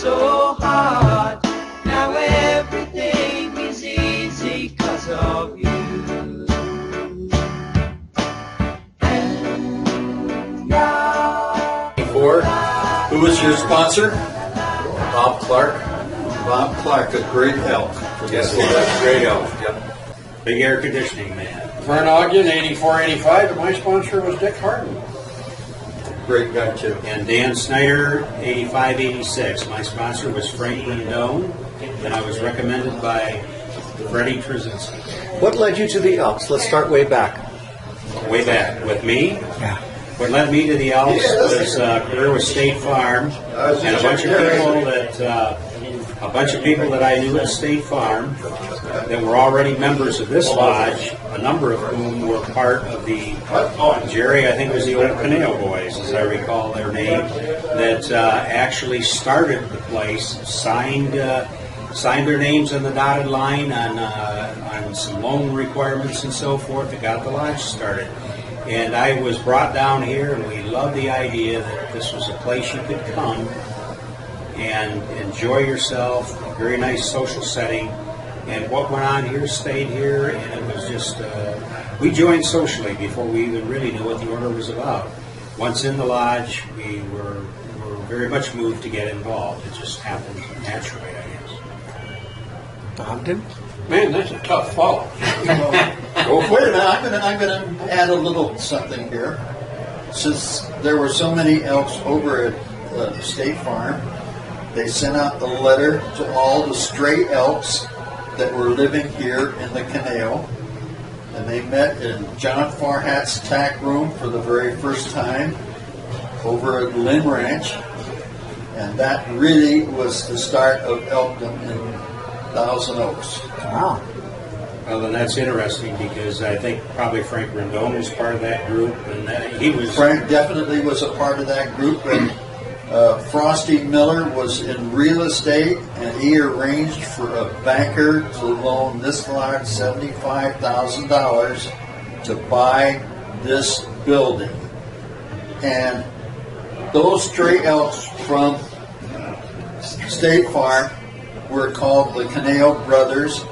so hard. Now everything is easy 'cause of you. Who was your sponsor? Bob Clark. Bob Clark, a great help. Yes, he was. Great help. Yep. Big air conditioning man. Vern Ogden, 84-85, and my sponsor was Dick Harden. Great guy, too. And Dan Snyder, 85-86. My sponsor was Frank Rendon, and I was recommended by Freddie Trzynski. What led you to the Elks? Let's start way back. Way back with me. Yeah. What led me to the Elks was career with State Farm, and a bunch of people that I knew at State Farm that were already members of this lodge, a number of whom were part of the Jerry, I think, was the old Canale Boys, as I recall their name, that actually started the place, signed their names on the dotted line on some loan requirements and so forth that got the lodge started. And I was brought down here, and we loved the idea that this was a place you could come and enjoy yourself, a very nice social setting. And what went on here stayed here, and it was just, we joined socially before we even really knew what the order was about. Once in the lodge, we were very much moved to get involved. It just happened naturally, I guess. Ogden? Man, that's a tough follow. Wait a minute, I'm going to add a little something here. Since there were so many elks over at State Farm, they sent out a letter to all the stray elks that were living here in the canal, and they met in John Farhat's tack room for the very first time over at Lynn Ranch, and that really was the start of elkdom in Thousand Oaks. Wow. Well, then that's interesting because I think probably Frank Rendon was part of that group, and he was. Frank definitely was a part of that group, and Frosty Miller was in real estate, and he arranged for a banker to loan this lodge $75,000 to buy this building. And those stray elks from State Farm were called the Canale Brothers,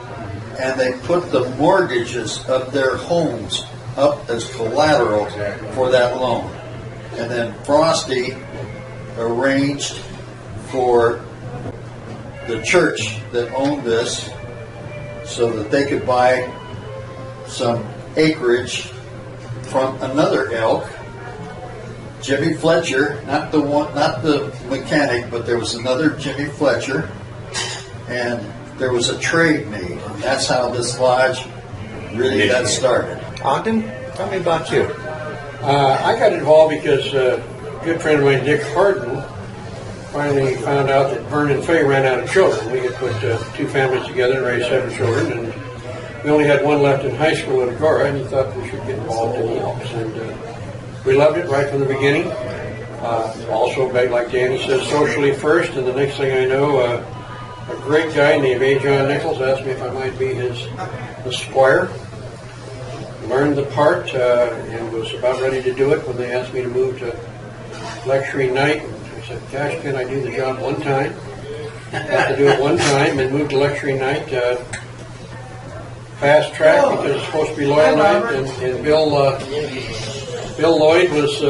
and they put the mortgages of their homes up as collateral for that loan. And then Frosty arranged for the church that owned this so that they could buy some acreage from another elk, Jimmy Fletcher, not the mechanic, but there was another Jimmy Fletcher, and there was a trade made. And that's how this lodge really got started. Ogden, tell me about you. I got involved because a good friend of mine, Dick Harden, finally found out that Vern and Fay ran out of children. We had put two families together and raised 7 children, and we only had one left in high school at Agora, and he thought we should get involved in the Elks. And we loved it right from the beginning. Also, like Danny says, socially first, and the next thing I know, a great guy named A. John Nichols asked me if I might be his squire. Learned the part and was about ready to do it when they asked me to move to lecturing night. I said, gosh, can I do the job one time? Got to do it one time and moved to lecturing night. Fast track because it's supposed to be loyal night, and Bill Lloyd was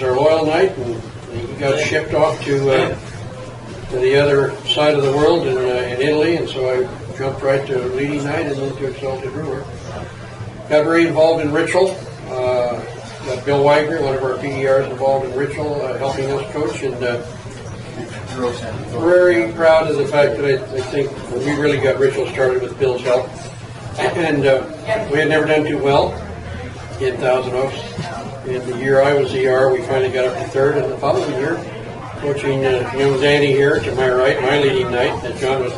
our loyal knight, and he got shipped off to the other side of the world in Italy, and so I jumped right to leading knight and then to Exalted Ruler. Got very involved in ritual. Got Bill Wagner, one of our PERs, involved in ritual, helping us coach, and very proud of the fact that I think we really got ritual started with Bill's help. And we had never done too well in Thousand Oaks. In the year I was ER, we finally got up to third, and the following year, coaching young Danny here to my right, my leading knight, and John was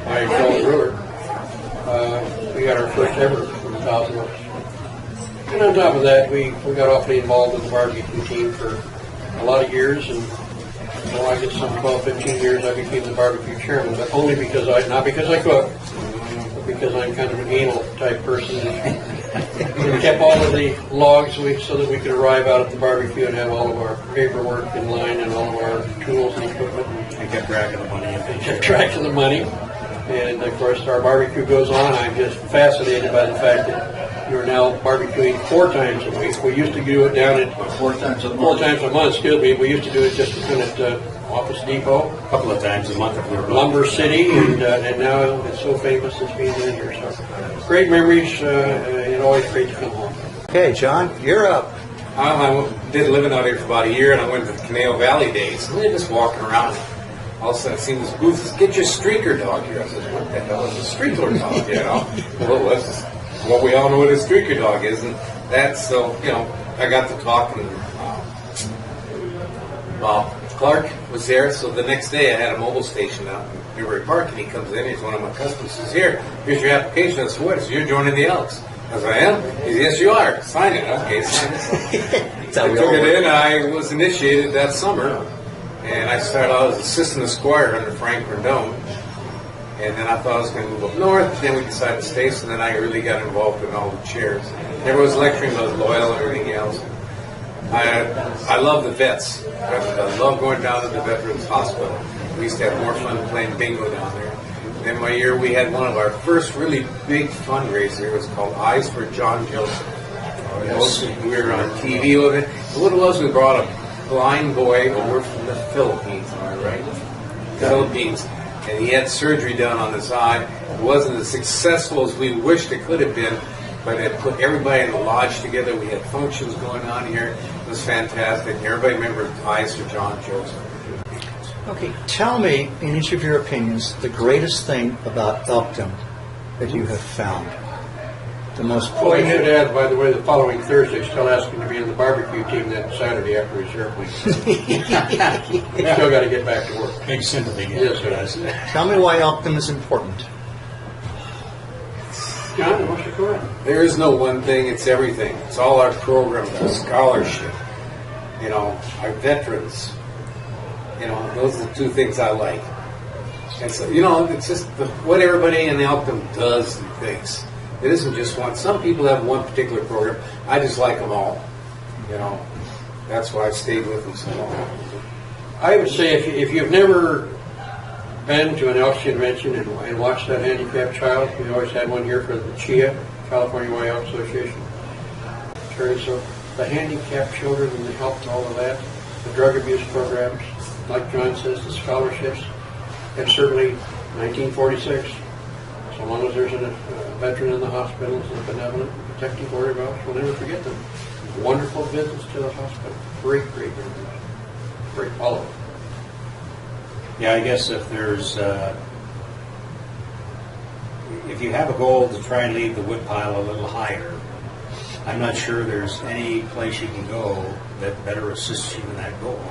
my Exalted Ruler. We got our first ever from Thousand Oaks. And on top of that, we got awfully involved with the barbecue team for a lot of years, and I guess some 12, 15 years I became the barbecue chairman, but only because not because I cook, but because I'm kind of an anal type person. We kept all of the logs so that we could arrive out at the barbecue and have all of our paperwork in line and all of our tools and equipment. kept track of the money. kept track of the money. And of course, our barbecue goes on. I'm just fascinated by the fact that you're now barbecuing 4 times a week. We used to do it down at 4 times a month. 4 times a month. Excuse me. We used to do it just down at Office Depot, A couple of times a month if we were Lumber City, and now it's so famous it's being done here. So great memories. And always great to come home. Okay, John, you're up. I did living out here for about a year, and I went to the Canal Valley days. And they're just walking around. All of a sudden, I seen this booth. Says, "Get your streaker dog here." I said, "What the hell is a streaker dog?" You know, well, that's what we all know what a streaker dog is, and that's so. You know, I got to talking. Bob Clark was there, so the next day I had a mobile station out in Newbury Park, and he comes in. He's one of my customers. He says, "Here's your application." I said, "What?" He says, "You're joining the Elks." I said, "I am?" He said, "Yes, you are. Sign it." Okay, sign it. So I took it in. I was initiated that summer, and I started out as assistant esquire under Frank Rendon. And then I thought I was going to move up north. Then we decided to stay, so then I really got involved in all the chairs. Never was lecturing, but I was loyal and everything else. I love the vets. I love going down to the Veterans Hospital. We used to have more fun playing bingo down there. In my year, we had one of our first really big fundraisers. It was called Eyes for John Joseph. We were on TV with it. And what it was, we brought a blind boy over from the Philippines, am I right? Philippines. And he had surgery done on his eye. It wasn't as successful as we wished it could have been, but it put everybody in the lodge together. We had functions going on here. It was fantastic. Everybody remembered Eyes for John Joseph. Okay, tell me, in each of your opinions, the greatest thing about Elkton that you have found. The most Oh, I should add, by the way, the following Thursday, still asking to be on the barbecue team that Saturday after his airplane. Still got to get back to work. Big sympathy. Yes, sir. Tell me why Elkton is important. John, why don't you go ahead? There is no one thing, it's everything. It's all our program, our scholarship, you know, our veterans. You know, those are the 2 things I like. And so, you know, it's just what everybody in Elkton does and thinks. It isn't just one. Some people have one particular program. I just like them all. You know, that's why I stayed with them so long. I would say if you've never been to an Elks convention and watched that handicapped child, we always had one here for the CHIA, California Y Elk Association. So the handicapped children and the help and all of that, the drug abuse programs, like John says, the scholarships, and certainly 1946. So long as there's a veteran in the hospital, the benevolent, protective order of Elks, we'll never forget them. Wonderful visits to the hospital. Great memories. Great, all of them. Yeah, I guess if there's, if you have a goal to try and leave the woodpile a little higher, I'm not sure there's any place you can go that better assists you in that goal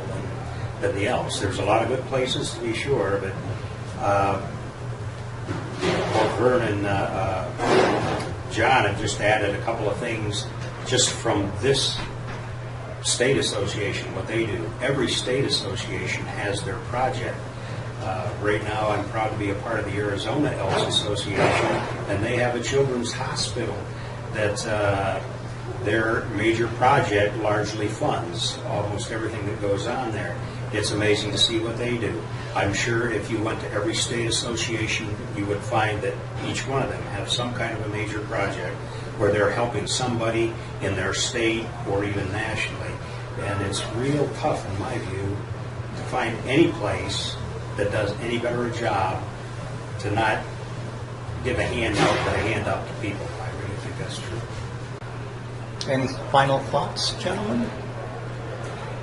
than the Elks. There's a lot of good places to be sure, but both Vern and John have just added a couple of things just from this state association, what they do. Every state association has their project. Right now, I'm proud to be a part of the Arizona Elks Association, and they have a children's hospital that their major project largely funds almost everything that goes on there. It's amazing to see what they do. I'm sure if you went to every state association, you would find that each one of them have some kind of a major project where they're helping somebody in their state or even nationally. And it's real tough, in my view, to find any place that does any better a job to not give a hand out but a hand up to people. I really think that's true. Any final thoughts, gentlemen?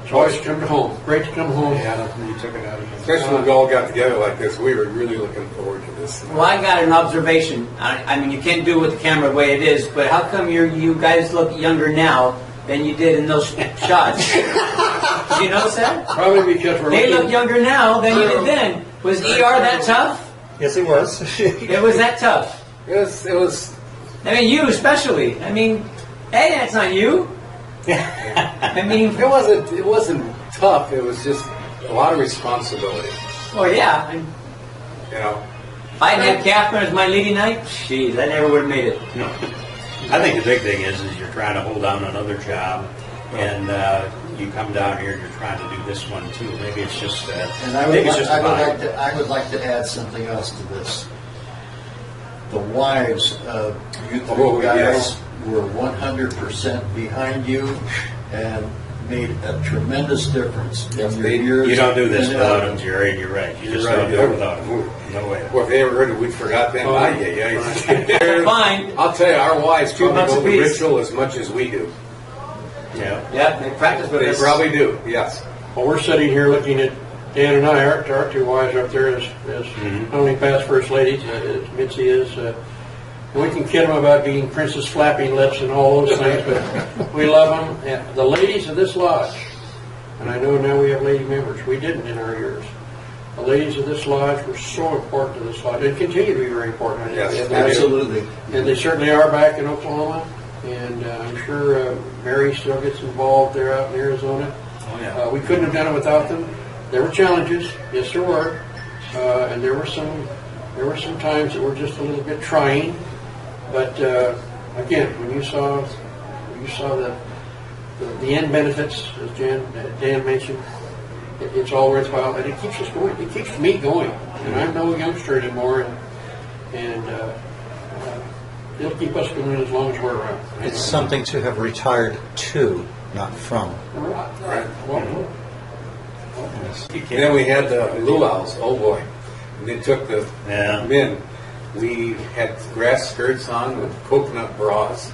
It's always come to home. Great to come home. Yeah, you took it out of me. Especially when we all got together like this, we were really looking forward to this. Well, I got an observation. I mean, you can't do it with the camera the way it is, but how come you guys look younger now than you did in those shots? Did you notice that? Probably because we're They looking. look younger now than you did then. Was ER that tough? Yes, it was. It was that tough. It was. I mean, you especially. I mean, hey, that's not you. I mean, It wasn't tough. It was just a lot of responsibility. well, yeah. You know. If I had Catherine as my leading night, jeez, I never would have made it. No. I think the big thing is you're trying to hold down another job and you come down here and you're trying to do this one too. Maybe it's just And I maybe it's just a vibe. would like to add something else to this. The wives of you three guys were 100% behind you and made a tremendous difference in your years. You don't do this in without Elton. them, Jerry. You're right. You just You're right. don't do it without them. No way. Well, if they ever heard it, we forgot them. Fine. I'll tell you, our wives $2 probably know the apiece. ritual as much as we do. Yeah. Yeah, they practice with They us. probably do, yes. Well, we're sitting here looking at Dan and I, our two wives up there as only past first ladies, as Mitzi is. We can kid them about being princess flapping lips and all those things, but we love them. And the ladies of this lodge, and I know now we have lady members. We didn't in our years. The ladies of this lodge were so important to this lodge and continue to be very important. Yes, Absolutely. And they certainly are back in Oklahoma. And I'm sure Mary still gets involved there out in Arizona. Oh yeah. We couldn't have done it without them. There were challenges, yes there were, and there were some times that were just a little bit trying. But again, when you saw the end benefits, as Dan mentioned, it's all worthwhile, and it keeps us going. It keeps me going, and I'm no youngster anymore, and it'll keep us going as long as we're around. It's something to have retired to, not from. Right. Well, And then we had the luau's, oh boy. And they took the Yeah. men. We had grass skirts on with coconut bras,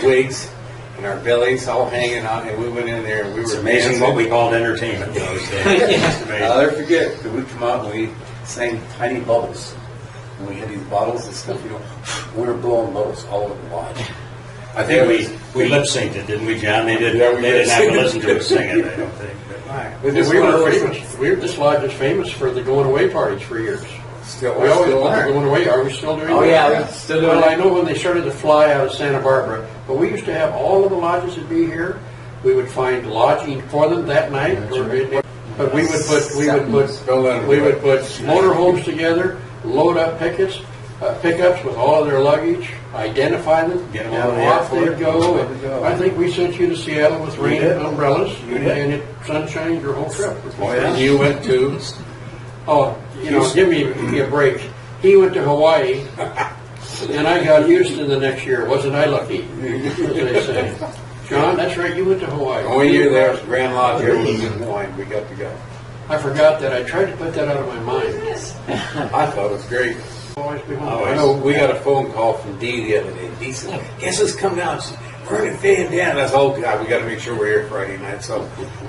wigs, and our bellies all hanging out, and we went in there and we It's were amazing dancing. what we called entertainment those days. It's amazing. I'll never forget that we come out and we sang Tiny Bubbles. And we had these bottles and stuff, we were blowing bubbles all over the lodge. I think we lip synced it, didn't we, John? They didn't. Yeah, we They didn't have to listen to us lip-synced. sing it. I don't think. But this we one were was- famous. This lodge is famous for the going away parties for years. Still, We always still want the are. going away. Are we still doing Oh that? yeah, we're still doing Well, I it. know when they started to fly out of Santa Barbara, but we used to have all of the lodges that be here. We would find lodging for them that night, but we would put motorhomes together, load up pickups with all of their luggage, identify them, Get 'em and over the off airport. they'd go. And I think we sent you to Seattle with rain did. umbrellas, You did. and it sunshined your whole trip. Oh, yeah. And you went to, Oh, give me a break. He went to Hawaii, and I got Houston the next year. Wasn't I lucky? As they say. John, that's right. You went to Hawaii. the only year there was Grand Lodge here was in Hawaii. We got to go. I forgot that. I tried to put that out of my mind. I thought it was great. Always be home. I know we got a phone call from Dee the other day. Dee said, guess who's coming out? She said, Vernon, Faye, and Dan. I said, oh, God, we got to make sure we're here Friday night. So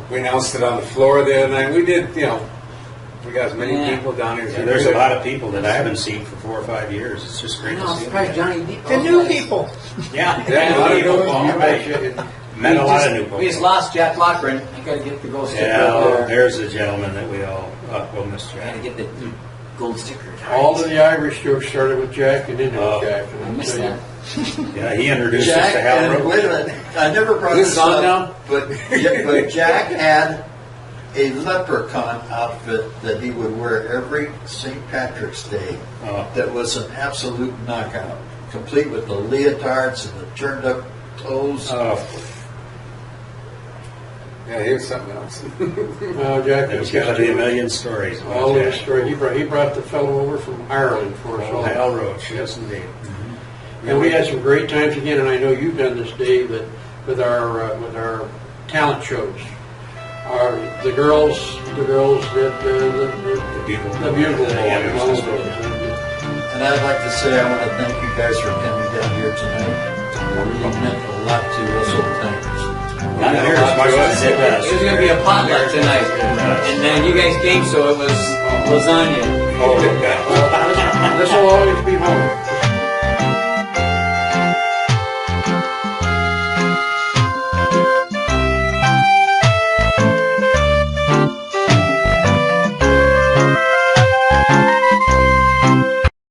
we announced it on the floor the other night. We did, we got as many Yeah. people down here. Yeah, there's a lot of people that I haven't seen for 4 or 5 years. It's just great No, to I'm see surprised them. Johnny Deep. The new people. Yeah, Yeah, a lot of people. people. All right. Met a lot of new people. We just lost Jack Lochran. I got to get the gold sticker Yeah, up there. there's a gentleman that we all will miss. I got to get the gold sticker. All of the Irish jokes started with Jack and ended Oh. with Jack. I missed that. Yeah, he introduced us Jack, to Hal and Roach. wait a minute, I never brought Is this this on up, but Jack had a leprechaun outfit that he would wear every St. Patrick's Day. Oh. That was an absolute knockout, complete with the leotards and the turned up toes. Oh, Yeah, here's something else. Jack there's got to be a million stories. about all of the Jack. story. He brought the fellow over from Ireland for us Oh, all. Hal Roach, yes indeed. And we had some great times again, and I know you've done this, Dave, with our talent shows. The girls did the Bugle. bugle ball Yeah, and there's all this of one. those. And I'd like to say I want to thank you guys for coming down here tonight. It really meant a lot to us old timers. Not near as much as it does. It was going to be a potluck tonight, and then you guys came, so it was lasagna. Oh, okay. This will always be home.